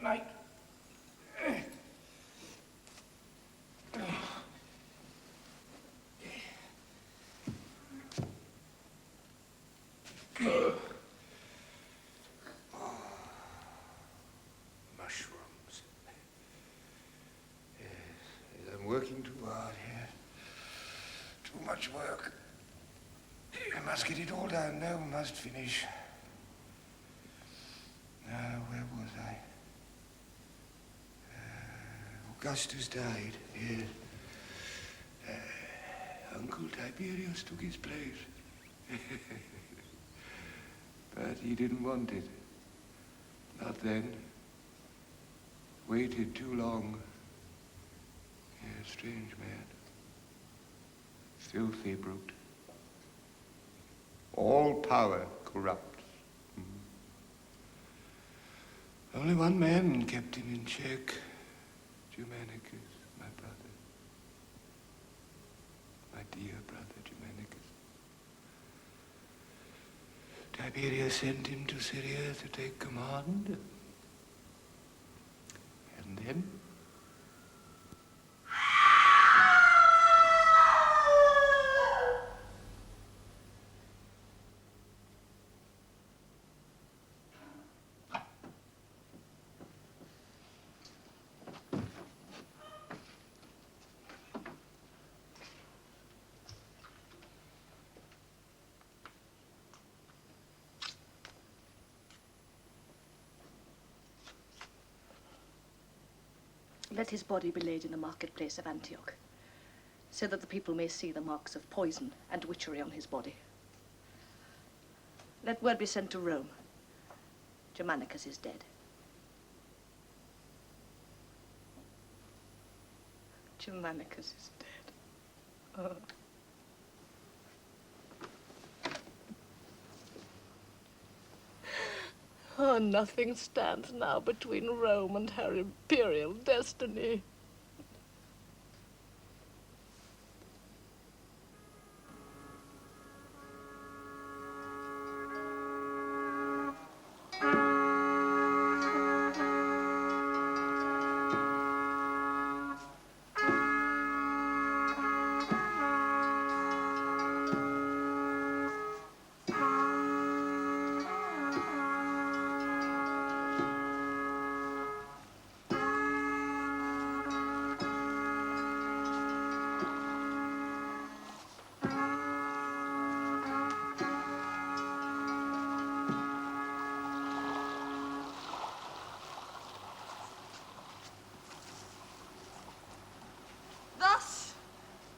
night. Mushrooms. Yes, I'm working too hard here. Too much work. I must get it all done now. I must finish. Now, where was I? Augustus died, yes. Uncle Tiberius took his place. But he didn't want it. Not then. Waited too long. Yeah, strange man. Filthy brute. All power corrupts. Only one man kept him in check. Germanicus, my brother. My dear brother, Germanicus. Tiberius sent him to Syria to take command. And then? Let his body be laid in the marketplace of Antioch, so that the people may see the marks of poison and witchery on his body. Let word be sent to Rome. Germanicus is dead. Germanicus is dead. Oh. Oh, nothing stands now between Rome and her imperial destiny.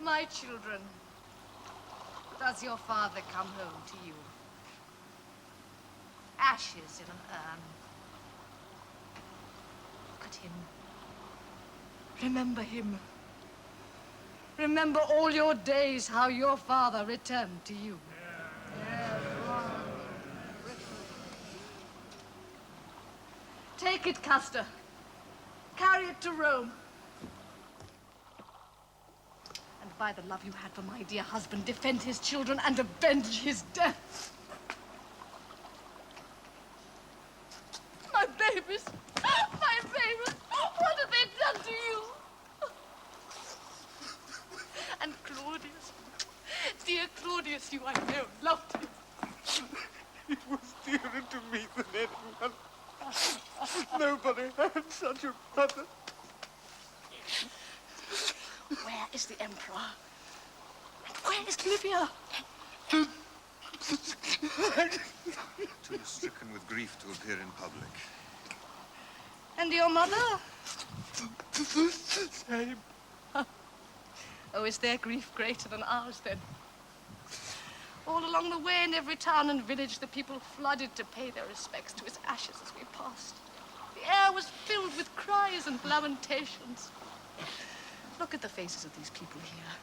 My children, does your father come home to you? Ashes in an urn. Look at him. Remember him. Remember all your days how your father returned to you. Take it, Custer. Carry it to Rome. And by the love you had for my dear husband, defend his children and avenge his death. My babies! My babies! What have they done to you? And Claudius, dear Claudius, you I know loved him. He was dearer to me than anyone. Nobody had such a brother. Where is the Emperor? And where is Livia? Too stricken with grief to appear in public. And your mother? The same. Oh, is their grief greater than ours, then? All along the way, in every town and village, the people flooded to pay their respects to his ashes as we passed. The air was filled with cries and lamentations. Look at the faces of these people here.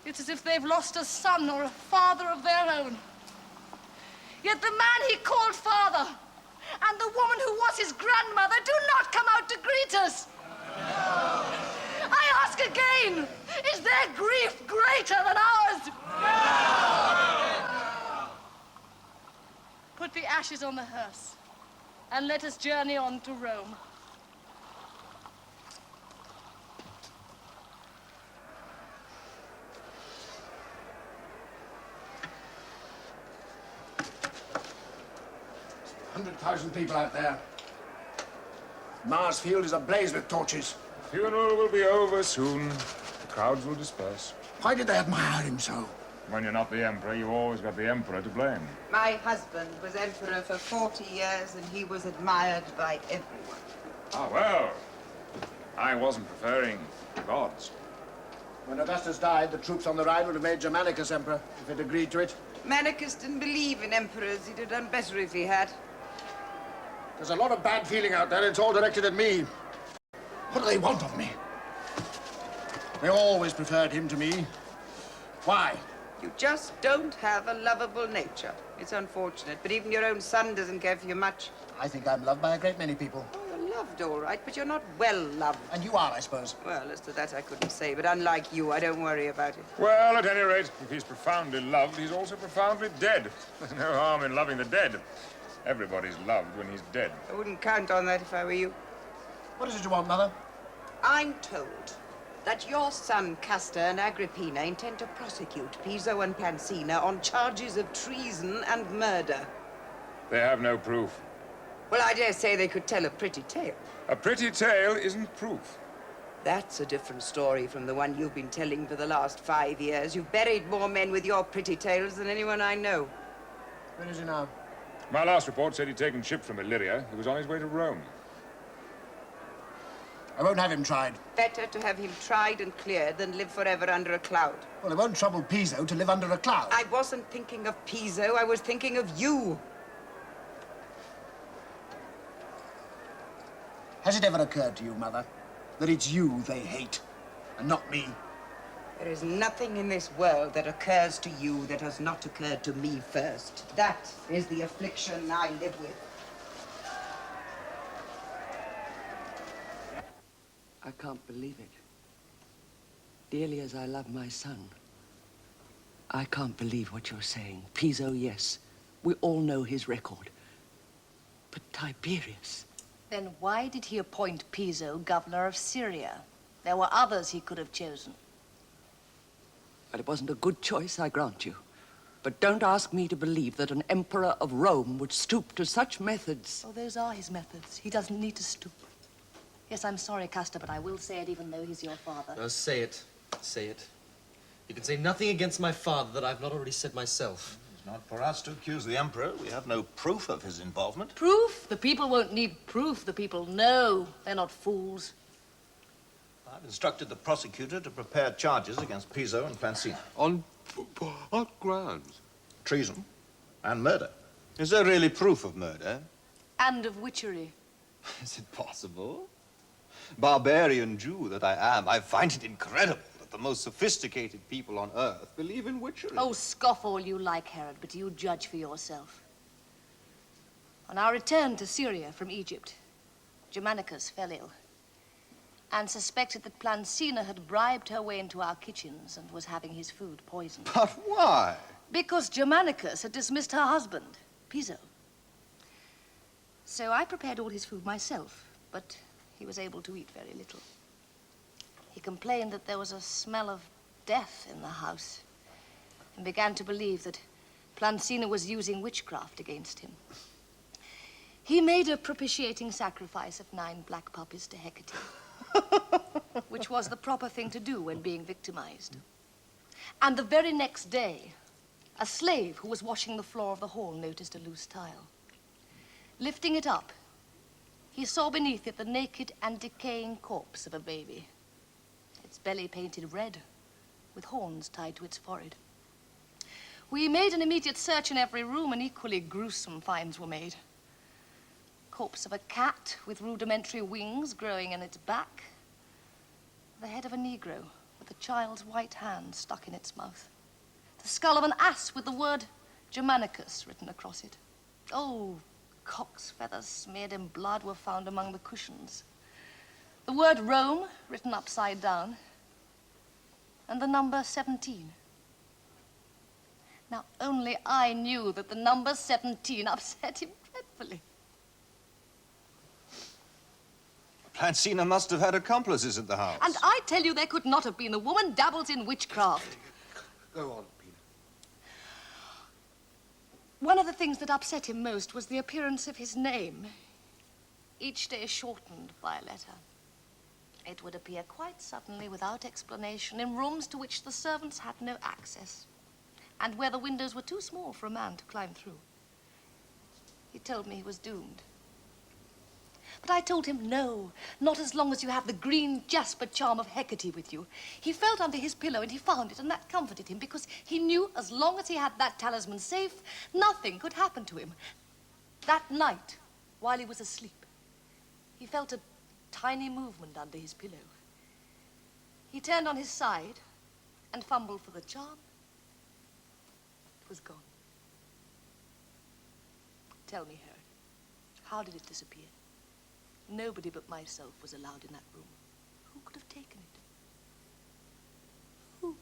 It's as if they've lost a son or a father of their own. Yet the man he called father and the woman who was his grandmother do not come out to greet us. No. I ask again, is their grief greater than ours? No. Put the ashes on the hearse and let us journey on to Rome. 100,000 people out there. Marsfield is ablaze with torches. The funeral will be over soon. The crowds will disperse. Why did they admire him so? When you're not the emperor, you always got the emperor to blame. My husband was emperor for 40 years, and he was admired by everyone. Ah, well. I wasn't preferring gods. When Augustus died, the troops on the Rhine would have made Germanicus emperor, if he'd agreed to it. Manicus didn't believe in emperors. He'd have done better if he had. There's a lot of bad feeling out there, and it's all directed at me. What do they want of me? They always preferred him to me. Why? You just don't have a lovable nature. It's unfortunate, but even your own son doesn't care for you much. I think I'm loved by a great many people. Oh, you're loved, all right, but you're not well loved. And you are, I suppose. Well, as to that, I couldn't say, but unlike you, I don't worry about it. Well, at any rate, if he's profoundly loved, he's also profoundly dead. There's no harm in loving the dead. Everybody's loved when he's dead. I wouldn't count on that if I were you. What is it you want, Mother? I'm told that your son, Castor, and Agrippina intend to prosecute Piso and Plancina on charges of treason and murder. They have no proof. Well, I dare say they could tell a pretty tale. A pretty tale isn't proof. That's a different story from the one you've been telling for the last 5 years. You've buried more men with your pretty tales than anyone I know. Where is he now? My last report said he'd taken ship from Illyria. He was on his way to Rome. I won't have him tried. Better to have him tried and cleared than live forever under a cloud. Well, it won't trouble Piso to live under a cloud. I wasn't thinking of Piso. I was thinking of you. Has it ever occurred to you, Mother, that it's you they hate, and not me? There is nothing in this world that occurs to you that has not occurred to me first. That is the affliction I live with. I can't believe it. Dearly as I love my son, I can't believe what you're saying. Piso, yes. We all know his record. But Tiberius... Then why did he appoint Piso governor of Syria? There were others he could have chosen. Well, it wasn't a good choice, I grant you. But don't ask me to believe that an emperor of Rome would stoop to such methods. Oh, those are his methods. He doesn't need to stoop. Yes, I'm sorry, Castor, but I will say it even though he's your father. No, say it. Say it. You can say nothing against my father that I've not already said myself. It's not for us to accuse the Emperor. We have no proof of his involvement. Proof? The people won't need proof. The people know. They're not fools. I've instructed the prosecutor to prepare charges against Piso and Plancina. On what grounds? Treason and murder. Is there really proof of murder? And of witchery. Is it possible? Barbarian Jew that I am, I find it incredible that the most sophisticated people on earth believe in witchery. Oh, scoff all you like, Herod, but you judge for yourself. On our return to Syria from Egypt, Germanicus fell ill and suspected that Plancina had bribed her way into our kitchens and was having his food poisoned. But why? Because Germanicus had dismissed her husband, Piso. So I prepared all his food myself, but he was able to eat very little. He complained that there was a smell of death in the house and began to believe that Plancina was using witchcraft against him. He made a propitiating sacrifice of 9 black puppies to Hecate, which was the proper thing to do when being victimized. And the very next day, a slave who was washing the floor of the hall noticed a loose tile. Lifting it up, he saw beneath it the naked and decaying corpse of a baby, its belly painted red, with horns tied to its forehead. We made an immediate search in every room, and equally gruesome finds were made. Corpse of a cat with rudimentary wings growing in its back. The head of a Negro with a child's white hand stuck in its mouth. The skull of an ass with the word Germanicus written across it. Oh, cock's feathers smeared in blood were found among the cushions. The word Rome written upside down. And the number 17. Now, only I knew that the number 17 upset him dreadfully. Plancina must have had accomplices at the house. And I tell you, there could not have been. The woman dabbles in witchcraft. Go on, Peter. One of the things that upset him most was the appearance of his name, each day shortened by a letter. It would appear quite suddenly, without explanation, in rooms to which the servants had no access, and where the windows were too small for a man to climb through. He told me he was doomed. But I told him, no, not as long as you have the green jasper charm of Hecate with you. He felt under his pillow and he found it, and that comforted him, because he knew as long as he had that talisman safe, nothing could happen to him. That night, while he was asleep, he felt a tiny movement under his pillow. He turned on his side and fumbled for the charm. It was gone. Tell me, Herod, how did it disappear? Nobody but myself was allowed in that room. Who could have taken it? Who?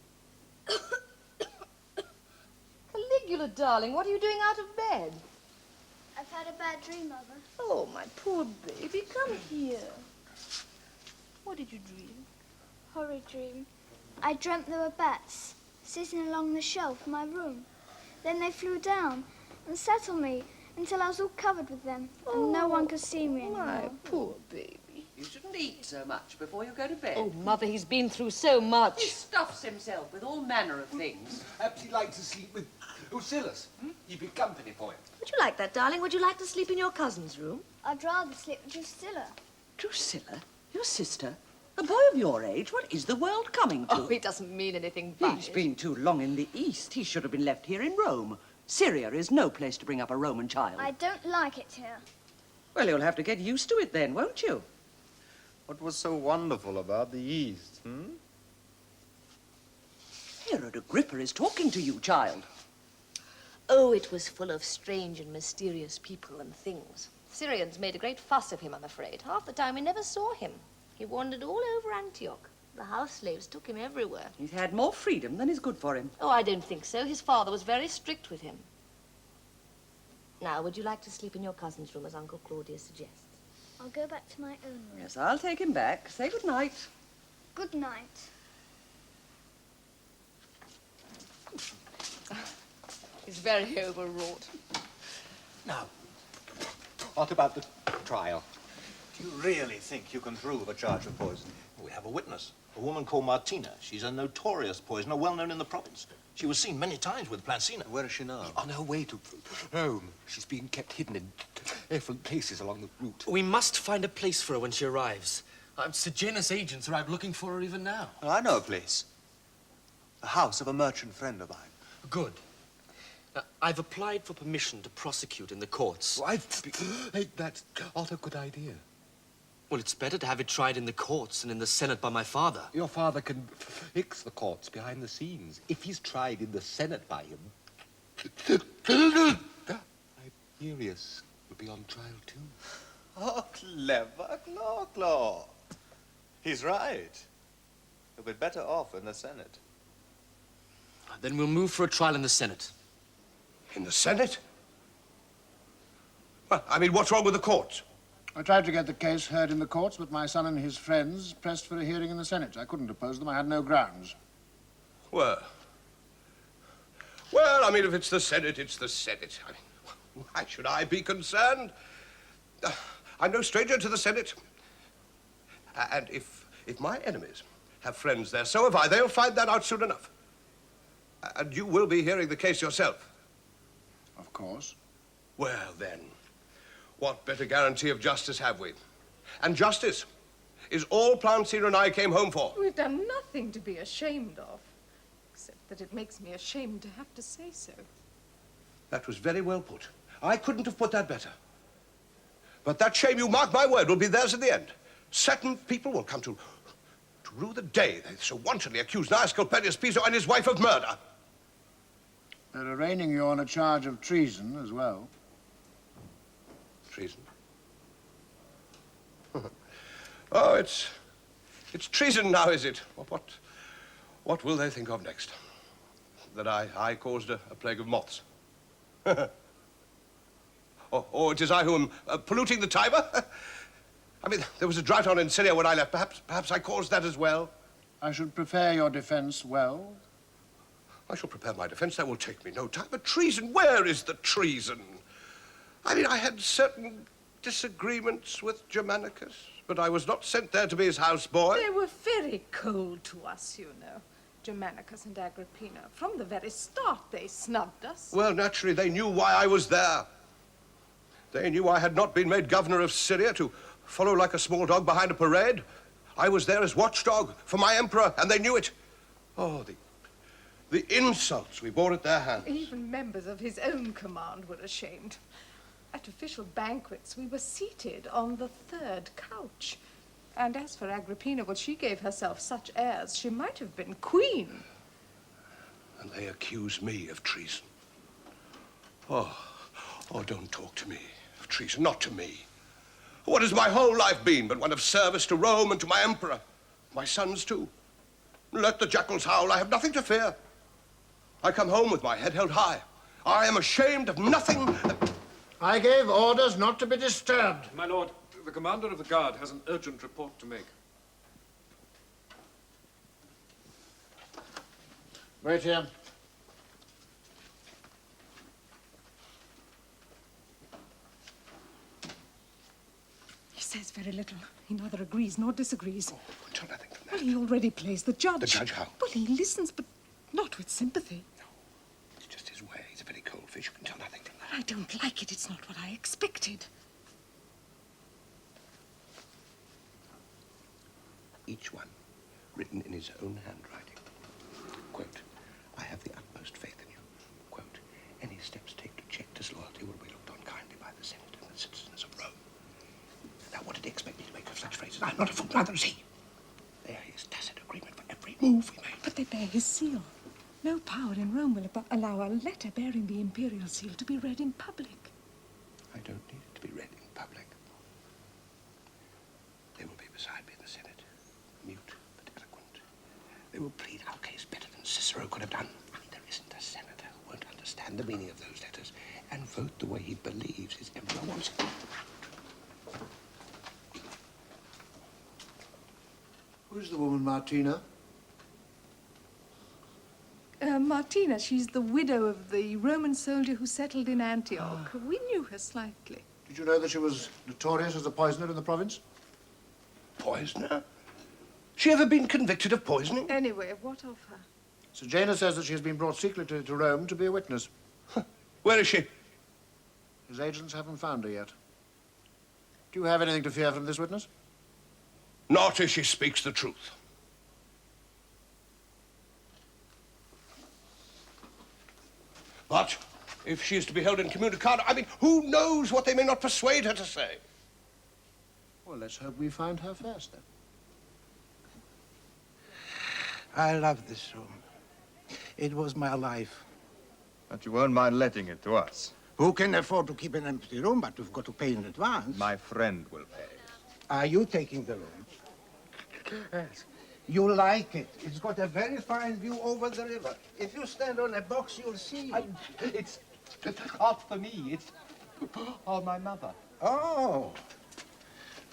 Caligula, darling, what are you doing out of bed? I've had a bad dream, Mother. Oh, my poor baby, come here. What did you dream? Horrid dream. I dreamt there were bats sitting along the shelf in my room. Then they flew down and sat on me until I was all covered with them, and no one could see me anymore. My poor baby. You shouldn't eat so much before you go to bed. Oh, Mother, he's been through so much. He stuffs himself with all manner of things. Perhaps he'd like to sleep with Lucillus. He'd be company for him. Would you like that, darling? Would you like to sleep in your cousin's room? I'd rather sleep with Drusilla. Drusilla? Your sister? A boy of your age? What is the world coming to? Oh, he doesn't mean anything by He's been too long in the East. He should have been left here in Rome. Syria is no place to bring up a Roman child. I don't like it here. Well, you'll have to get used to it then, won't you? What was so wonderful about the East, Herod Agrippa is talking to you, child. Oh, it was full of strange and mysterious people and things. Syrians made a great fuss of him, I'm afraid. Half the time we never saw him. He wandered all over Antioch. The house slaves took him everywhere. He's had more freedom than is good for him. Oh, I don't think so. His father was very strict with him. Now, would you like to sleep in your cousin's room, as Uncle Claudius suggests? I'll go back to my own room. Yes, I'll take him back. Say good night. Good night. He's very overwrought. Now, what about the trial? Do you really think you can prove a charge of poison? We have a witness, a woman called Martina. She's a notorious poisoner, well known in the province. She was seen many times with Plancina. Where is she now? On her way to Rome. She's being kept hidden in different places along the route. We must find a place for her when she arrives. Sejanus agents arrive looking for her even now. Well, I know a place. The house of a merchant friend of mine. Good. Now, I've applied for permission to prosecute in the courts. Oh, that's not a good idea. Well, it's better to have it tried in the courts than in the Senate by my father. Your father can fix the courts behind the scenes. If he's tried in the Senate by him, Tiberius will be on trial too. Oh, clever Claw. He's right. He'll be better off in the Senate. Then we'll move for a trial in the Senate. In the Senate? Well, I mean, what's wrong with the courts? I tried to get the case heard in the courts, but my son and his friends pressed for a hearing in the Senate. I couldn't oppose them. I had no grounds. Well, I mean, if it's the Senate, it's the Senate. I mean, why should I be concerned? I'm no stranger to the Senate. And if my enemies have friends there, so have I. They'll find that out soon enough. And you will be hearing the case yourself. Of course. Well, then, what better guarantee of justice have we? And justice is all Plancina and I came home for. We've done nothing to be ashamed of, except that it makes me ashamed to have to say so. That was very well put. I couldn't have put that better. But that shame, you mark my word, will be theirs in the end. Certain people will come to rue the day they so wantonly accused Gnaeus Culperius Piso and his wife of murder. They're arraigning you on a charge of treason as well. Treason? Oh, it's treason now, is it? What will they think of next? That I caused a plague of moths? or it is I who am polluting the Tiber? I mean, there was a drought on in Syria when I left. Perhaps I caused that as well. I should prepare your defense well. I shall prepare my defense. That will take me no time. But treason, where is the treason? I mean, I had certain disagreements with Germanicus, but I was not sent there to be his houseboy. They were very cold to us, you know, Germanicus and Agrippina. From the very start, they snubbed us. Well, naturally, they knew why I was there. They knew I had not been made governor of Syria to follow like a small dog behind a parade. I was there as watchdog for my emperor, and they knew it. Oh, the insults we bore at their hands. Even members of his own command were ashamed. At official banquets, we were seated on the third couch. And as for Agrippina, well, she gave herself such airs, she might have been queen. And they accuse me of treason. Oh, don't talk to me of treason, not to me. What has my whole life been but one of service to Rome and to my emperor? My sons, too. Let the jackals howl, I have nothing to fear. I come home with my head held high. I am ashamed of nothing. I gave orders not to be disturbed. My lord, the commander of the guard has an urgent report to make. Wait here. He says very little. He neither agrees nor disagrees. Oh, tell nothing from that. Well, he already plays the judge. The judge how? Well, he listens, but not with sympathy. No, it's just his way. He's a very cold fish. You can tell nothing from that. But I don't like it. It's not what I expected. Each one written in his own handwriting. Quote, I have the utmost faith in you. Quote, any steps taken to check disloyalty will be looked on kindly by the Senate and the citizens of Rome. Now, what did he expect me to make of such phrases? I'm not a fool, neither is he. There is tacit agreement for every move we made. But they bear his seal. No power in Rome will allow a letter bearing the imperial seal to be read in public. I don't need it to be read in public. They will be beside me in the Senate, mute but eloquent. They will plead our case better than Cicero could have done. I mean, there isn't a senator who won't understand the meaning of those letters and vote the way he believes his emperor wants it. Who's the woman, Martina? Martina, she's the widow of the Roman soldier who settled in Antioch. We knew her slightly. Did you know that she was notorious as a poisoner in the province? Poisoner? She ever been convicted of poisoning? Anyway, what of her? Sejanus says that she has been brought secretly to Rome to be a witness. Where is she? His agents haven't found her yet. Do you have anything to fear from this witness? Not if she speaks the truth. But if she is to be held incommunicado, I mean, who knows what they may not persuade her to say? Well, let's hope we find her first, then. I love this room. It was my life. But you won't mind letting it to us. Who can afford to keep an empty room, but we've got to pay in advance? My friend will pay. Are you taking the room? Yes. You like it. It's got a very fine view over the river. If you stand on a box, you'll see. It's not for me. It's for my mother. Oh.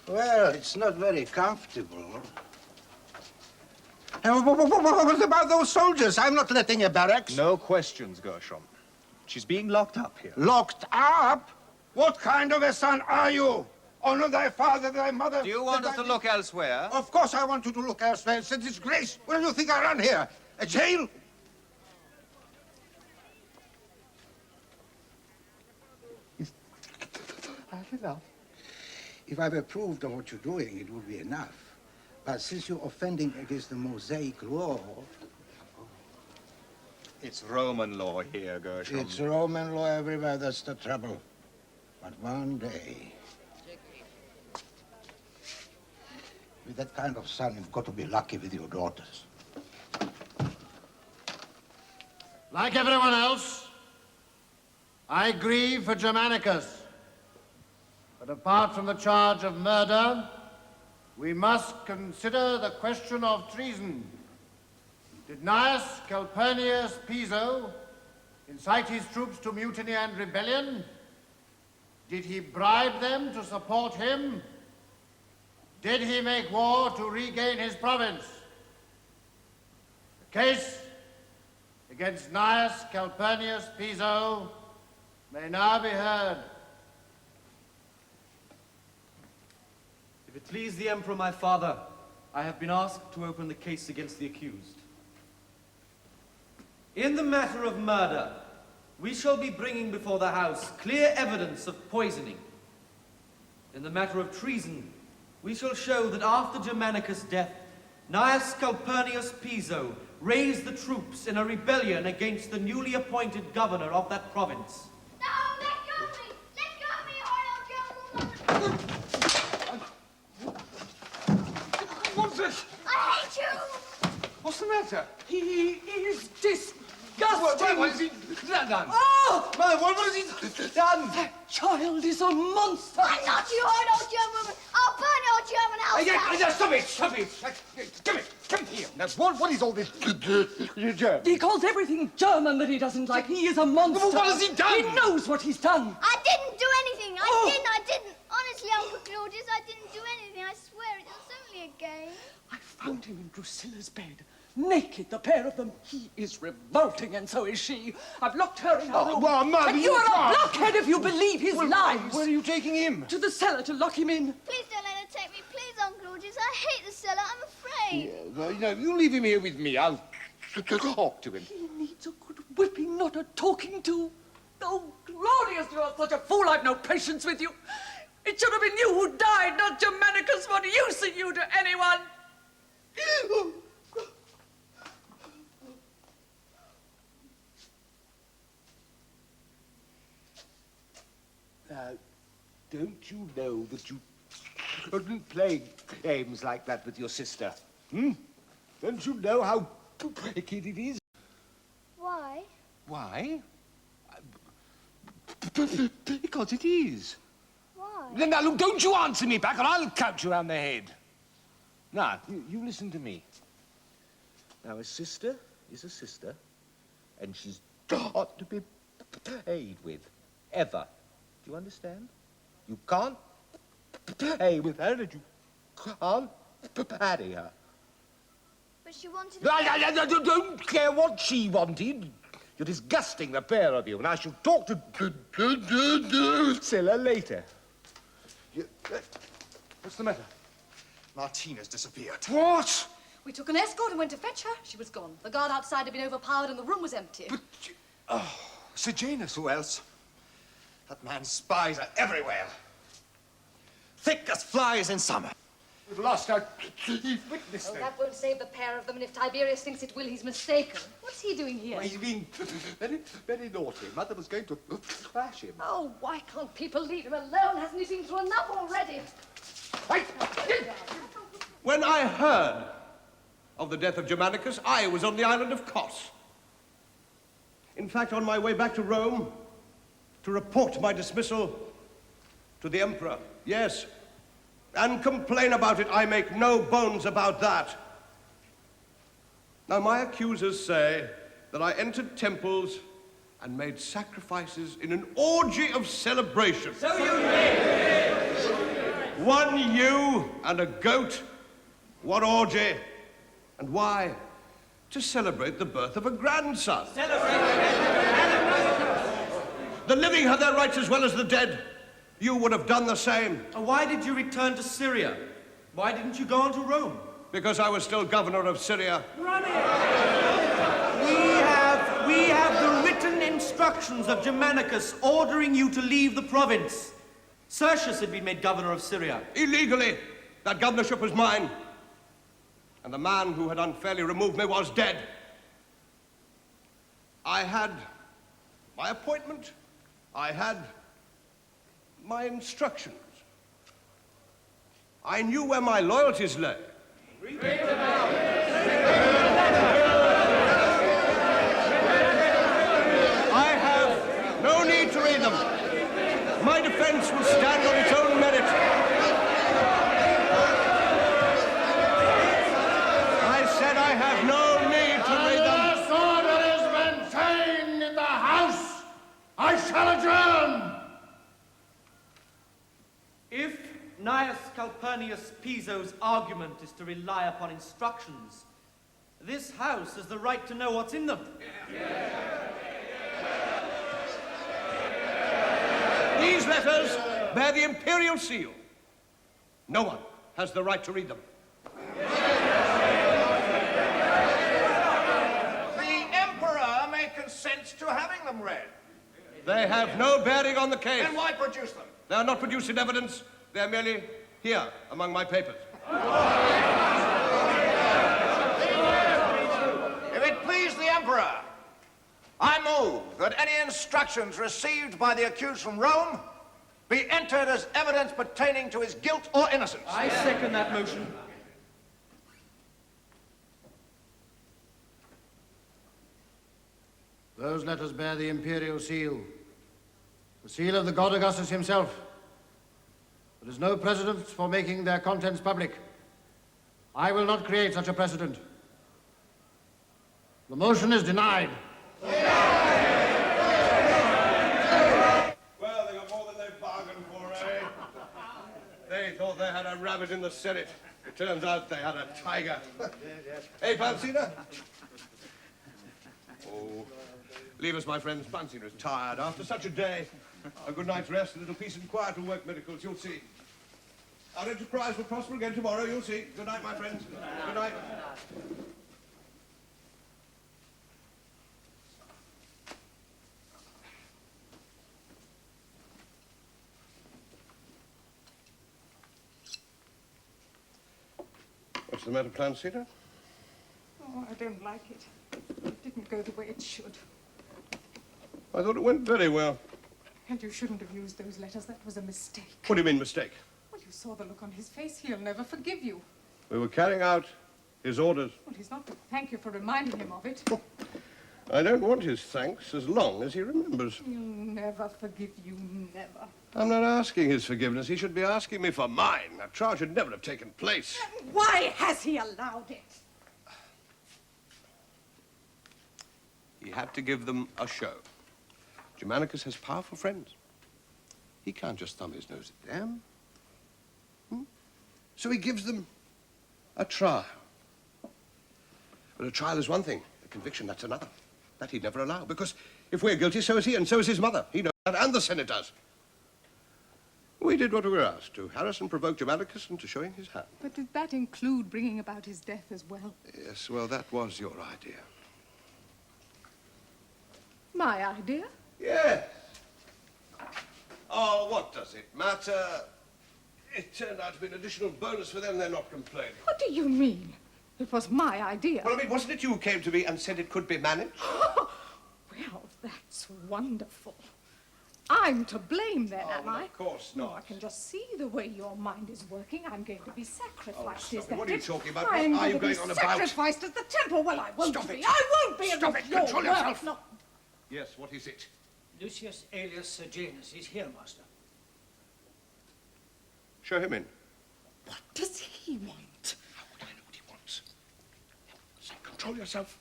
Well, it's not very comfortable. What about those soldiers? I'm not letting a barracks. No questions, Gershom. She's being locked up here. Locked up? What kind of a son are you? Honor thy father, thy mother. Do you want us to look elsewhere? Of course I want you to look elsewhere. It's a disgrace. Where do you think I run here? A jail? I've enough. If I've approved of what you're doing, it would be enough. But since you're offending against the Mosaic law... It's Roman law here, Gershom. It's Roman law everywhere, that's the trouble. But one day... With that kind of son, you've got to be lucky with your daughters. Like everyone else, I grieve for Germanicus. But apart from the charge of murder, we must consider the question of treason. Did Gnaeus Calpurnius Piso incite his troops to mutiny and rebellion? Did he bribe them to support him? Did he make war to regain his province? The case against Gnaeus Calpurnius Piso may now be heard. If it please the Emperor, my father, I have been asked to open the case against the accused. In the matter of murder, we shall be bringing before the House clear evidence of poisoning. In the matter of treason, we shall show that after Germanicus' death, Gnaeus Calpurnius Piso raised the troops in a rebellion against the newly appointed governor of that province. No, let go of me! Let go of me, or I'll kill you! What's this? I hate you! What's the matter? He is disgusting! What has he done? Oh! Mother, what has he done? That child is a monster! I'm not you, old German woman! I'll burn your German house down! Stop it! Come here! Now, what is all this German? He calls everything German that he doesn't like. He is a monster. Well, what has he done? He knows what he's done. I didn't do anything! I didn't! Honestly, Uncle Claudius, I didn't do anything. I swear it was only a game. I found him in Drusilla's bed. Naked, the pair of them. He is revolting, and so is she. I've locked her in her room. Well, Mother, and you are a blockhead if you believe his lies. Where are you taking him? To the cellar to lock him in. Please don't let her take me. Please, Uncle Claudius. I hate the cellar. I'm afraid. Yeah, you leave him here with me. I'll talk to him. He needs a good whipping, not a talking to. Oh, Claudius, you are such a fool. I've no patience with you. It should have been you who died, not Germanicus. What use are you to anyone? Don't you know that you shouldn't play games like that with your sister? Don't you know how wicked it is? Why? Why? Because it is. Why? Now, look, don't you answer me back or I'll count you around the head. Now, you listen to me. Now, a sister is a sister, and she's got to be played with. Ever. Do you understand? You can't play with her, and you can't parry her. But she wanted... I don't care what she wanted. You're disgusting, the pair of you, and I shall talk to Scylla later. What's the matter? Martina's disappeared. What? We took an escort and went to fetch her. She was gone. The guard outside had been overpowered and the room was empty. But, Sejanus, who else? That man's spies are everywhere. Thick as flies in summer. We've lost our chief witness. Oh, that won't save the pair of them, and if Tiberius thinks it will, he's mistaken. What's he doing here? Well, he's been very, very naughty. Mother was going to thrash him. Oh, why can't people leave him alone? Hasn't he been through enough already? When I heard of the death of Germanicus, I was on the island of Kos. In fact, on my way back to Rome to report my dismissal to the emperor. Yes, and complain about it. I make no bones about that. Now, my accusers say that I entered temples and made sacrifices in an orgy of celebration. So you did! One ewe and a goat. What orgy? And why? To celebrate the birth of a grandson. The living have their rights as well as the dead. You would have done the same. Why did you return to Syria? Why didn't you go on to Rome? Because I was still governor of Syria. We have the written instructions of Germanicus ordering you to leave the province. Sertius had been made governor of Syria. Illegally. That governorship was mine. And the man who had unfairly removed me was dead. I had my appointment. I had my instructions. I knew where my loyalties lay. I have no need to read them. My defense will stand on its own merit. I said I have no need to read them. This order is maintained in the House. I shall adjourn. If Gnaeus Calpurnius Piso's argument is to rely upon instructions, This house has the right to know what's in them. These letters bear the imperial seal. No one has the right to read them. The Emperor may consent to having them read. They have no bearing on the case. Then why produce them? They are not produced in evidence. They are merely here among my papers. If it please the Emperor, I move that any instructions received by the accused from Rome be entered as evidence pertaining to his guilt or innocence. I second that motion. Those letters bear the imperial seal, the seal of the god Augustus himself. There is no precedent for making their contents public. I will not create such a precedent. The motion is denied. Well, they got more than they bargained for, eh? They thought they had a rabbit in the Senate. It turns out they had a tiger. Hey, Pansina? Oh, leave us, my friends. Pansina is tired. After such a day, a good night's rest, a little peace and quiet will work miracles, you'll see. Our enterprise will prosper again tomorrow, you'll see. Good night, my friends. Good night. What's the matter, Plancina? Oh, I don't like it. It didn't go the way it should. I thought it went very well. And you shouldn't have used those letters. That was a mistake. What do you mean, mistake? Well, you saw the look on his face. He'll never forgive you. We were carrying out his orders. Well, he's not going to thank you for reminding him of it. I don't want his thanks as long as he remembers. He'll never forgive you, never. I'm not asking his forgiveness. He should be asking me for mine. That charge should never have taken place. Why has he allowed it? He had to give them a show. Germanicus has powerful friends. He can't just thumb his nose at them. So he gives them a trial. But a trial is one thing. A conviction, that's another. That he'd never allow. Because if we're guilty, so is he, and so is his mother. He knows that, and the Senate does. We did what we were asked, to harass and provoke Germanicus and to show him his hand. But did that include bringing about his death as well? Yes, well, that was your idea. My idea? Yes. Oh, what does it matter? It turned out to be an additional bonus for them. They're not complaining. What do you mean? It was my idea. Well, I mean, wasn't it you who came to me and said it could be managed? Well, that's wonderful. I'm to blame then, am I? Of course not. No, I can just see the way your mind is working. I'm going to be sacrificed, stop is it. that What are you it? talking about? I'm What are you going going to on be about? sacrificed at the temple. Well, I won't Stop be. it. I won't be. Stop it. Control yourself. No. Yes, what is it? Lucius alias Sejanus is here, master. Show him in. What does he want? How would I know what he wants? Say, control yourself.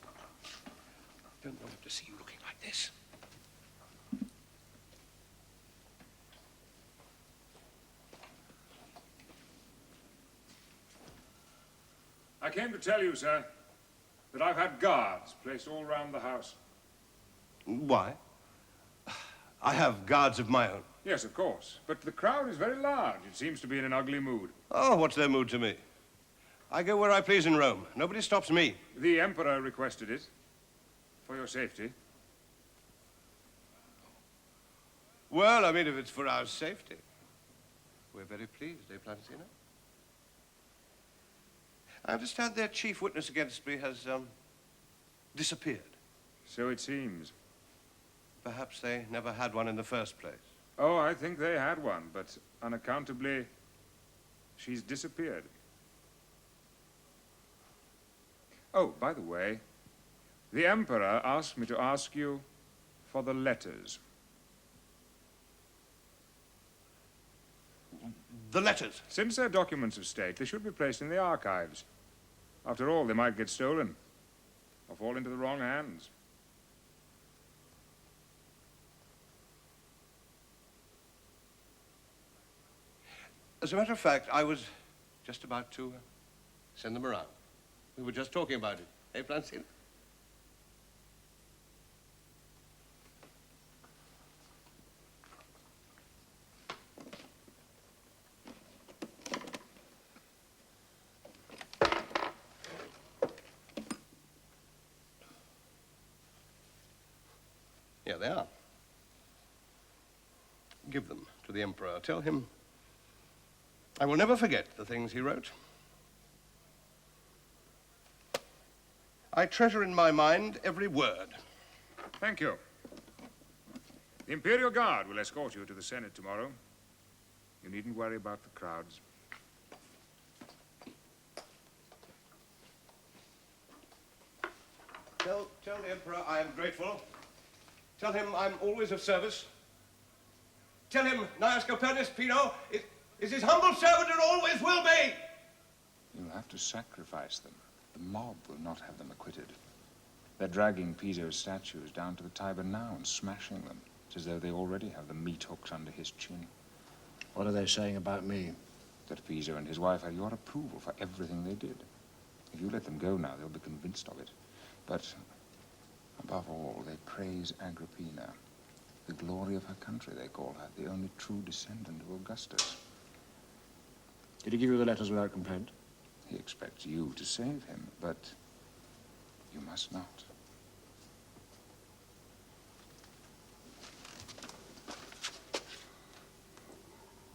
Don't want him to see you looking like this. I came to tell you, sir, that I've had guards placed all round the house. Why? I have guards of my own. Yes, of course. But the crowd is very large. It seems to be in an ugly mood. Oh, what's their mood to me? I go where I please in Rome. Nobody stops me. The Emperor requested it. For your safety. Well, I mean, if it's for our safety. We're very pleased, eh, Plancina? I understand their chief witness against me has, disappeared. So it seems. Perhaps they never had one in the first place. Oh, I think they had one, but unaccountably, she's disappeared. Oh, by the way, the Emperor asked me to ask you for the letters. The letters? Since they're documents of state, they should be placed in the archives. After all, they might get stolen or fall into the wrong hands. As a matter of fact, I was just about to send them around. We were just talking about it. Eh, Francine? Here they are. Give them to the Emperor. Tell him I will never forget the things he wrote. I treasure in my mind every word. Thank you. The Imperial Guard will escort you to the Senate tomorrow. You needn't worry about the crowds. Tell the Emperor I am grateful. Tell him I'm always of service. Tell him Gnaeus Calpurnius Piso is his humble servant and always will be. You'll have to sacrifice them. The mob will not have them acquitted. They're dragging Piso's statues down to the Tiber now and smashing them. It's as though they already have the meat hooks under his chin. What are they saying about me? That Piso and his wife had your approval for everything they did. If you let them go now, they'll be convinced of it. But above all, they praise Agrippina. The glory of her country, they call her. The only true descendant of Augustus. Did he give you the letters without complaint? He expects you to save him, but you must not.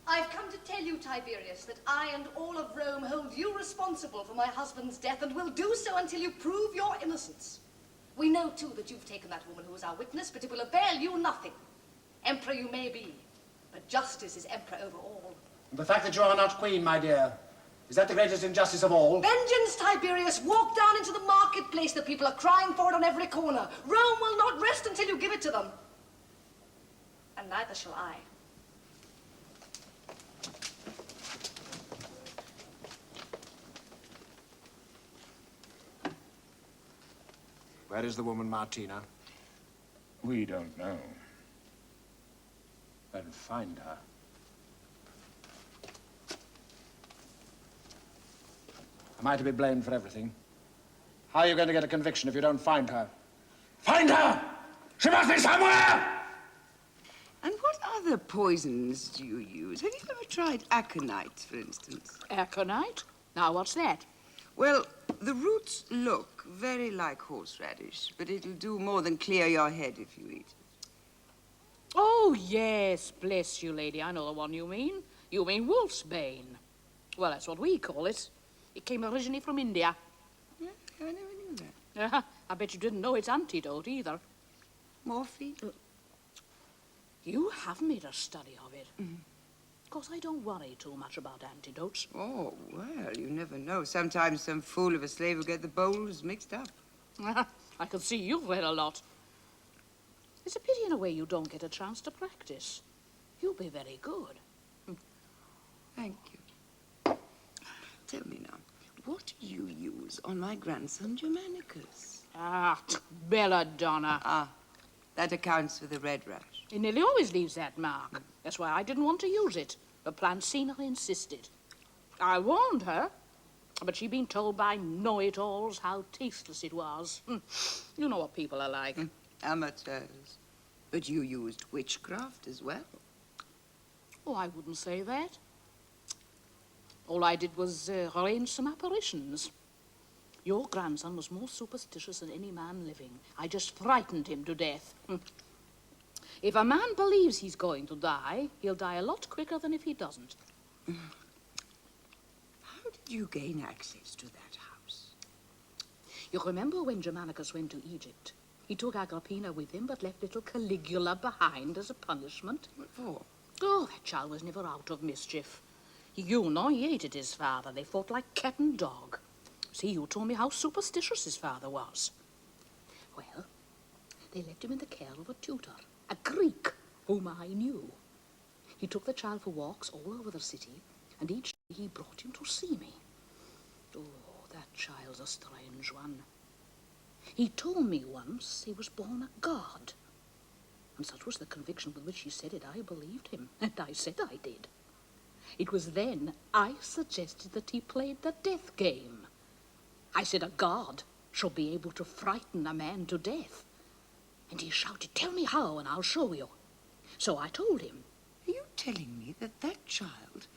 I've come to tell you, Tiberius, that I and all of Rome hold you responsible for my husband's death and will do so until you prove your innocence. We know, too, that you've taken that woman who was our witness, but it will avail you nothing. Emperor you may be, but justice is emperor over all. The fact that you are not queen, my dear, is that the greatest injustice of all? Vengeance, Tiberius! Walk down into the marketplace. The people are crying for it on every corner. Rome will not rest until you give it to them. And neither shall I. Where is the woman, Martina? We don't know. Then find her. Am I to be blamed for everything? How are you going to get a conviction if you don't find her? Find her! She must be somewhere! And what other poisons do you use? Have you ever tried aconite, for instance? Aconite? Now, what's that? Well, the roots look very like horseradish, but it'll do more than clear your head if you eat it. Oh, yes, bless you, lady. I know the one you mean. You mean wolf's bane. Well, that's what we call it. It came originally from India. Yeah, I never knew that. I bet you didn't know its antidote either. Morphine? You have made a study of it. Of course, I don't worry too much about antidotes. Oh, well, you never know. Sometimes some fool of a slave will get the bowls mixed up. I can see you've read a lot. It's a pity in a way you don't get a chance to practice. You'll be very good. Thank you. Tell me now, what do you use on my grandson Germanicus? Ah, belladonna. Ah, that accounts for the red rash. It nearly always leaves that mark. That's why I didn't want to use it. But Plancina insisted. I warned her, but she'd been told by know-it-alls how tasteless it was. You know what people are like. Amateurs. But you used witchcraft as well. Oh, I wouldn't say that. All I did was arrange some apparitions. Your grandson was more superstitious than any man living. I just frightened him to death. If a man believes he's going to die, he'll die a lot quicker than if he doesn't. How did you gain access to that house? You remember when Germanicus went to Egypt? He took Agrippina with him, but left little Caligula behind as a punishment. What for? Oh, that child was never out of mischief. You know, he hated his father. They fought like cat and dog. See, you told me how superstitious his father was. Well, they left him in the care of a tutor, a Greek, whom I knew. He took the child for walks all over the city, and each day he brought him to see me. Oh, that child's a strange one. He told me once he was born a god. And such was the conviction with which he said it, I believed him, and I said I did. It was then I suggested that he played the death game. I said a god should be able to frighten a man to death. And he shouted, "Tell me how, and I'll show you." So I told him. Are you telling me that that child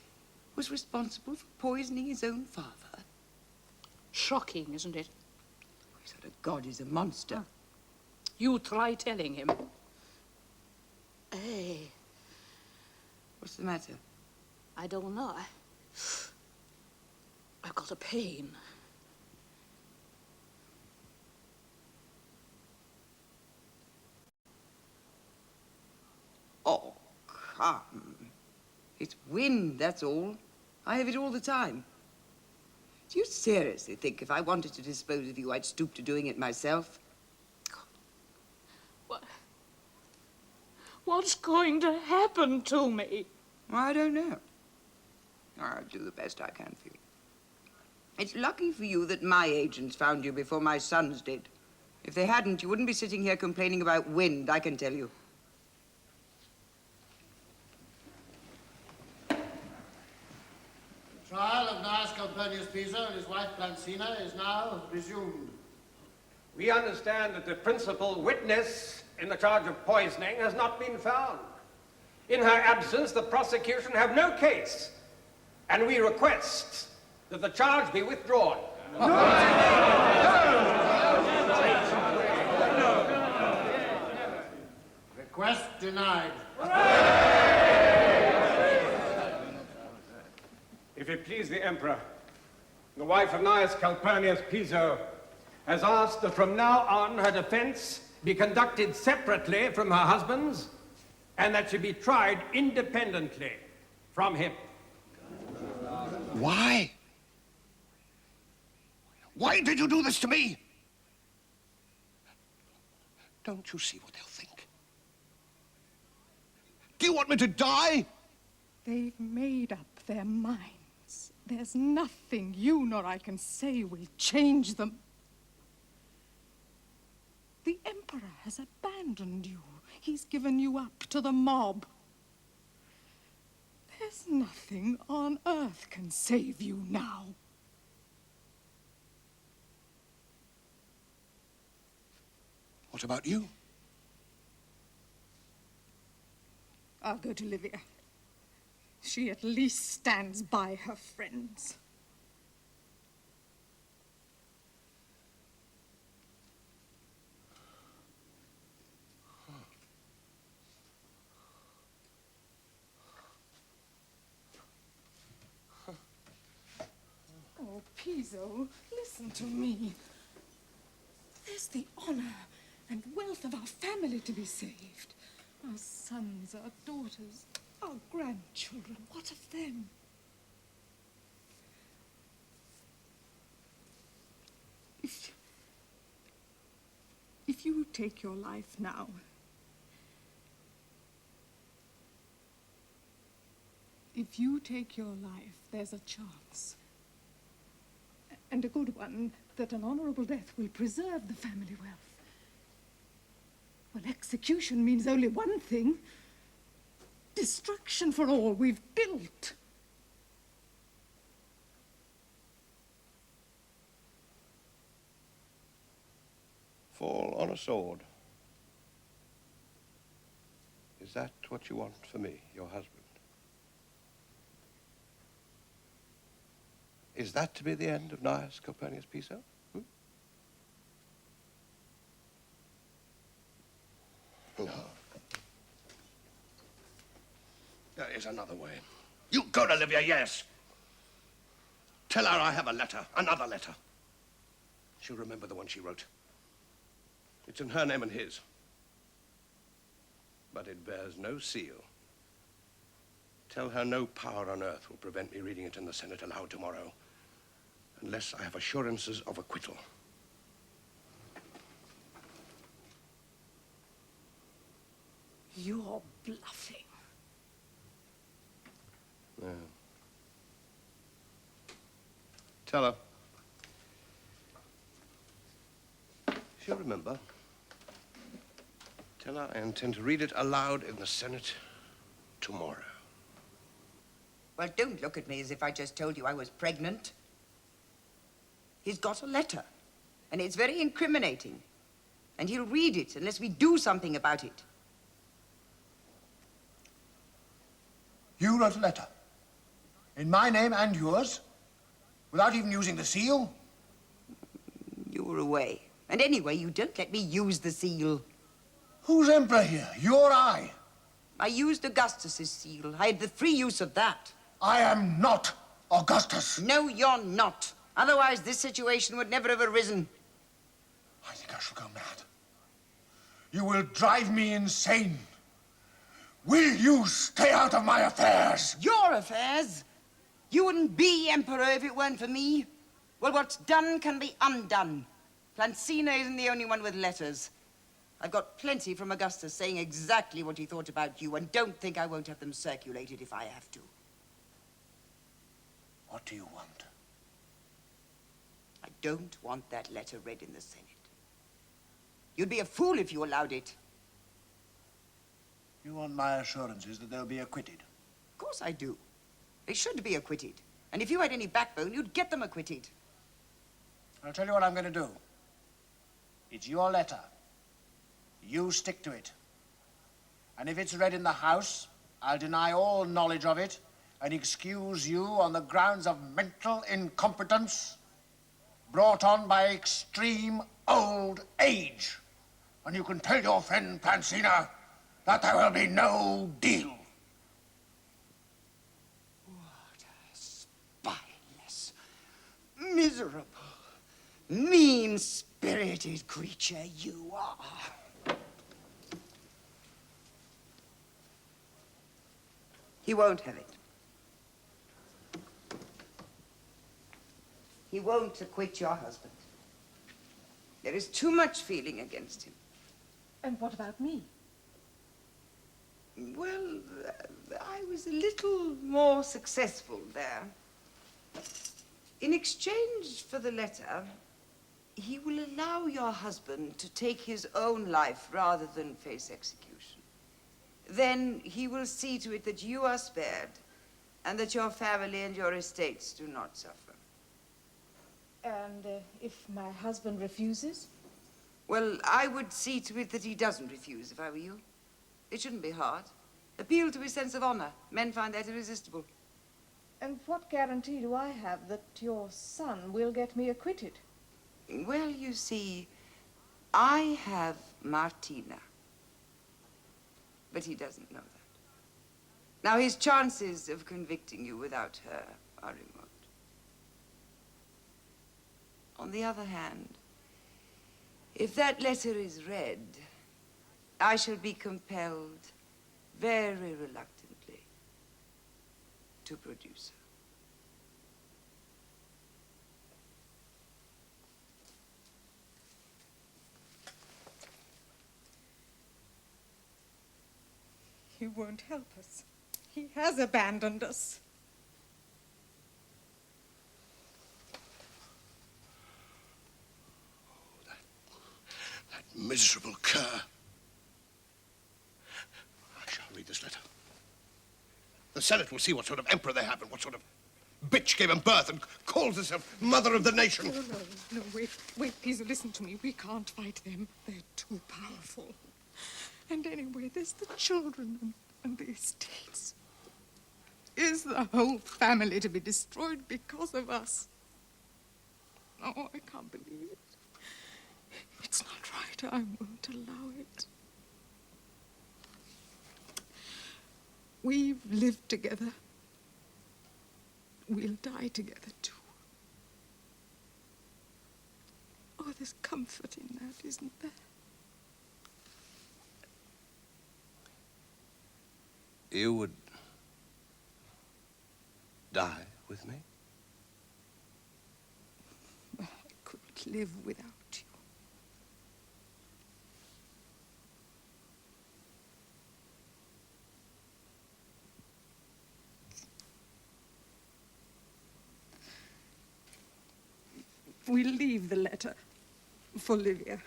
was responsible for poisoning his own father? Shocking, isn't it? He said a god is a monster. You try telling him. Hey. What's the matter? I don't know. I've got a pain. Oh, come. It's wind, that's all. I have it all the time. Do you seriously think if I wanted to dispose of you, I'd stoop to doing it myself? What's going to happen to me? I don't know. I'll do the best I can for you. It's lucky for you that my agents found you before my sons did. If they hadn't, you wouldn't be sitting here complaining about wind, I can tell you. The trial of Gnaeus Calpurnius Piso and his wife Plancina is now resumed. We understand that the principal witness in the charge of poisoning has not been found. In her absence, the prosecution have no case, and we request that the charge be withdrawn. Request denied. If it please the Emperor, the wife of Gnaeus Calpurnius Piso has asked that from now on her defense be conducted separately from her husband's, and that she be tried independently from him. Why? Why did you do this to me? Don't you see what they'll think? Do you want me to die? They've made up their minds. There's nothing you nor I can say will change them. The Emperor has abandoned you. He's given you up to the mob. There's nothing on earth can save you now. What about you? I'll go to Livia. She at least stands by her friends. Oh, Piso, listen to me. There's the honor and wealth of our family to be saved. Our sons, our daughters, our grandchildren. What of them? If you take your life now, there's a chance. And a good one, that an honorable death will preserve the family wealth. Well, execution means only one thing. Destruction for all we've built. Fall on a sword. Is that what you want for me, your husband? Is that to be the end of Gnaeus Calpurnius Piso? No. There is another way. You go to Livia, yes. Tell her I have a letter, another letter. She'll remember the one she wrote. It's in her name and his. But it bears no seal. Tell her no power on earth will prevent me reading it in the Senate aloud tomorrow, unless I have assurances of acquittal. You're bluffing. No. Tell her. She'll remember. Tell her I intend to read it aloud in the Senate tomorrow. Well, don't look at me as if I just told you I was pregnant. He's got a letter, and it's very incriminating. And he'll read it unless we do something about it. You wrote a letter? In my name and yours? Without even using the seal? You were away. And anyway, you don't let me use the seal. Who's emperor here? You or I? I used Augustus's seal. I had the free use of that. I am not Augustus. No, you're not. Otherwise, this situation would never have arisen. I think I shall go mad. You will drive me insane. Will you stay out of my affairs? Your affairs? You wouldn't be emperor if it weren't for me. Well, what's done can be undone. Plancina isn't the only one with letters. I've got plenty from Augustus saying exactly what he thought about you, and don't think I won't have them circulated if I have to. What do you want? I don't want that letter read in the Senate. You'd be a fool if you allowed it. You want my assurances that they'll be acquitted? Of course I do. They should be acquitted. And if you had any backbone, you'd get them acquitted. I'll tell you what I'm going to do. It's your letter. You stick to it. And if it's read in the House, I'll deny all knowledge of it and excuse you on the grounds of mental incompetence brought on by extreme old age. And you can tell your friend Plancina that there will be no deal. What a spineless, miserable, mean-spirited creature you are. He won't have it. He won't acquit your husband. There is too much feeling against him. And what about me? Well, I was a little more successful there. In exchange for the letter, he will allow your husband to take his own life rather than face execution. Then he will see to it that you are spared and that your family and your estates do not suffer. And if my husband refuses? Well, I would see to it that he doesn't refuse if I were you. It shouldn't be hard. Appeal to his sense of honor. Men find that irresistible. And what guarantee do I have that your son will get me acquitted? Well, you see, I have Martina. But he doesn't know that. Now, his chances of convicting you without her are remote. On the other hand, if that letter is read, I shall be compelled, very reluctantly, to produce her. He won't help us. He has abandoned us. Miserable cur. I shall read this letter. The Senate will see what sort of emperor they have and what sort of bitch gave him birth and calls herself mother of the nation. No, wait, please listen to me. We can't fight them. They're too powerful. And anyway, there's the children and the estates. Is the whole family to be destroyed because of us? Oh, I can't believe it. It's not right. I won't allow it. We've lived together. We'll die together, too. Oh, there's comfort in that, isn't there? You would die with me? I couldn't live without you. We'll leave the letter for Livia.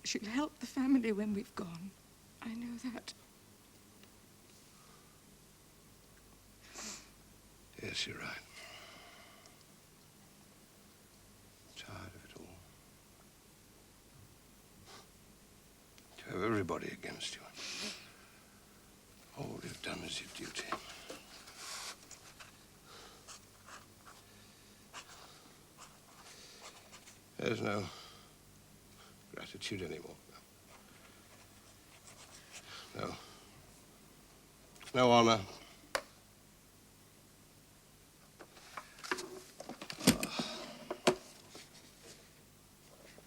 She'll help the family when we've gone. I know that. Yes, you're right. everybody against you. All you've done is your duty. There's no gratitude anymore. No honor.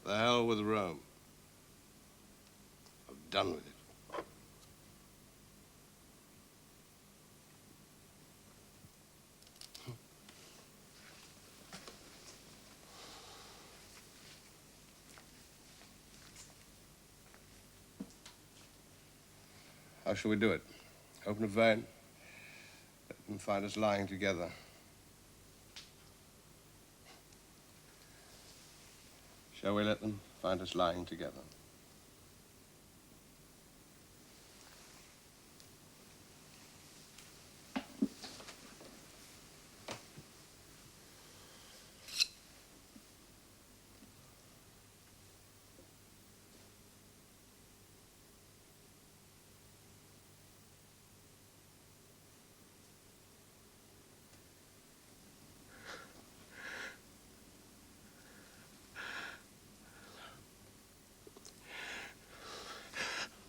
The hell with Rome. I'm done with it. How shall we do it? Open a vein? Let them find us lying together. Shall we let them find us lying together?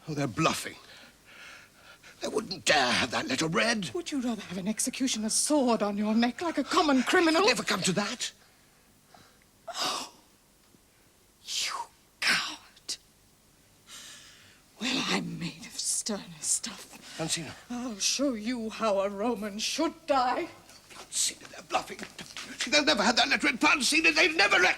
Oh, they're bluffing. They wouldn't dare have that letter read. Would you rather have an executioner's sword on your neck like a common criminal? It'll never come to that. Oh, you coward. Well, I'm made of sterner stuff. Francina. I'll show you how a Roman should die. Francina, they're bluffing. See, they'll never have that letter read. Francina, they've never read.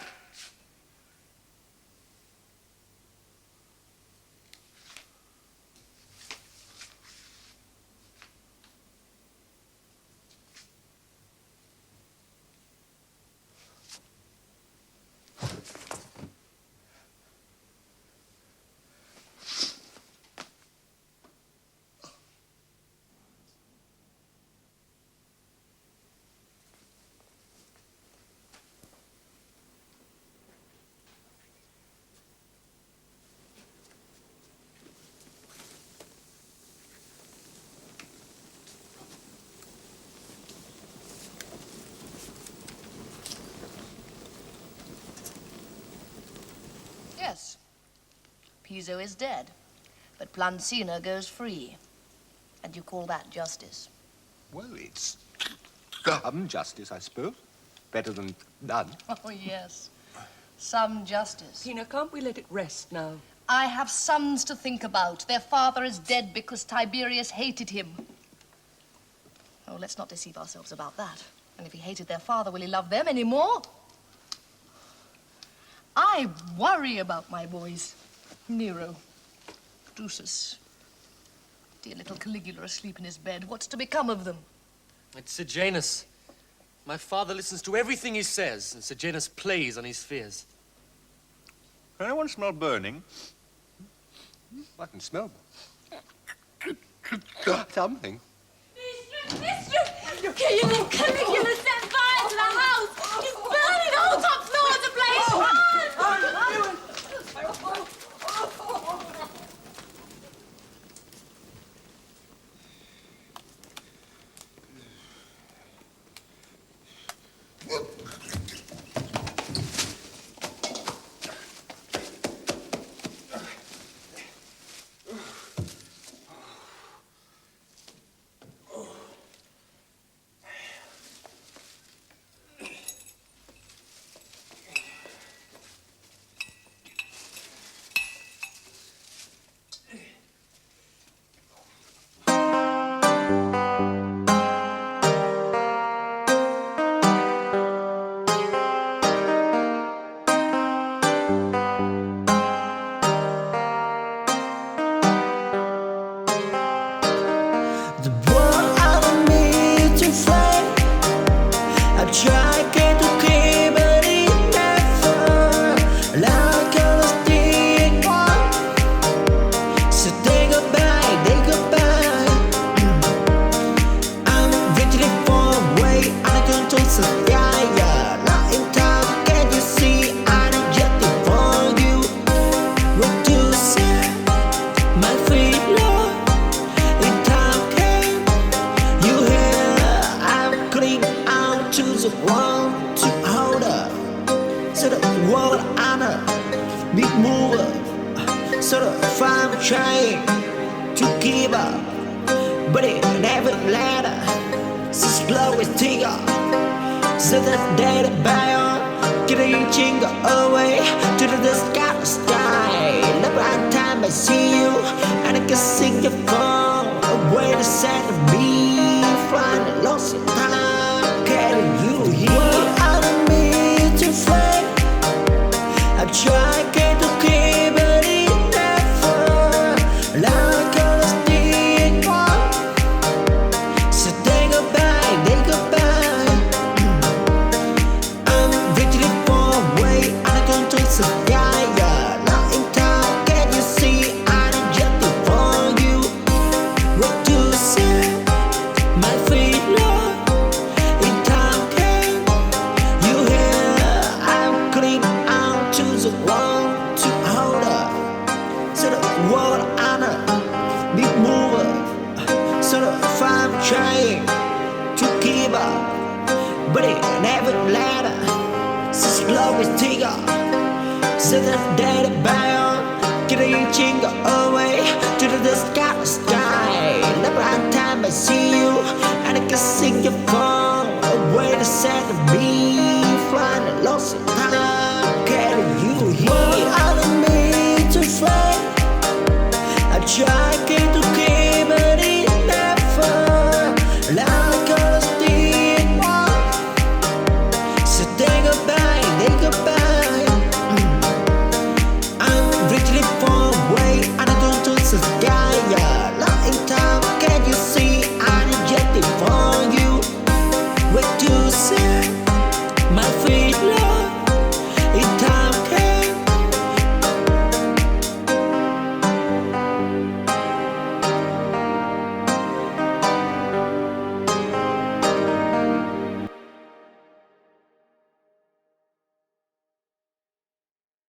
Yes. Piso is dead, but Plancina goes free. And you call that justice? Well, it's justice, I suppose. Better than none. Oh, yes. Some justice. Tina, can't we let it rest now? I have sons to think about. Their father is dead because Tiberius hated him. Oh, let's not deceive ourselves about that. And if he hated their father, will he love them anymore? I worry about my boys. Nero, Drusus, dear little Caligula asleep in his bed. What's to become of them? It's Sejanus. My father listens to everything he says, and Sejanus plays on his fears. Anyone smell burning? I can smell something. Mistress! Look here, you little Caligula set fire to the house! It's burning the whole top floor to blaze! big mover, sort of fun trying to keep up, but it never let her. So slow as tiger, so that day to buy on, get a jingle away to the sky. The bright time I see you, and I can sing your phone away to set the bee flying lost in time. Getting you here, I don't mean to fly. I try get to keep it in never. Like all the stick on. So they goodbye. I'm reaching for a way, and I don't trust the guy. Not in time, can you see? I didn't just for you. What to say? My feet low. In time came, you here. I'm clean out to the wall to hold up. So the world honor, big mover. So the farm trying to keep up, but it never let her. So slow as tiger, so that day to buy on, get a jingle away to the sky. The bright time I see you, and I can sing your phone away to set the bee flying lost in time. Getting you here.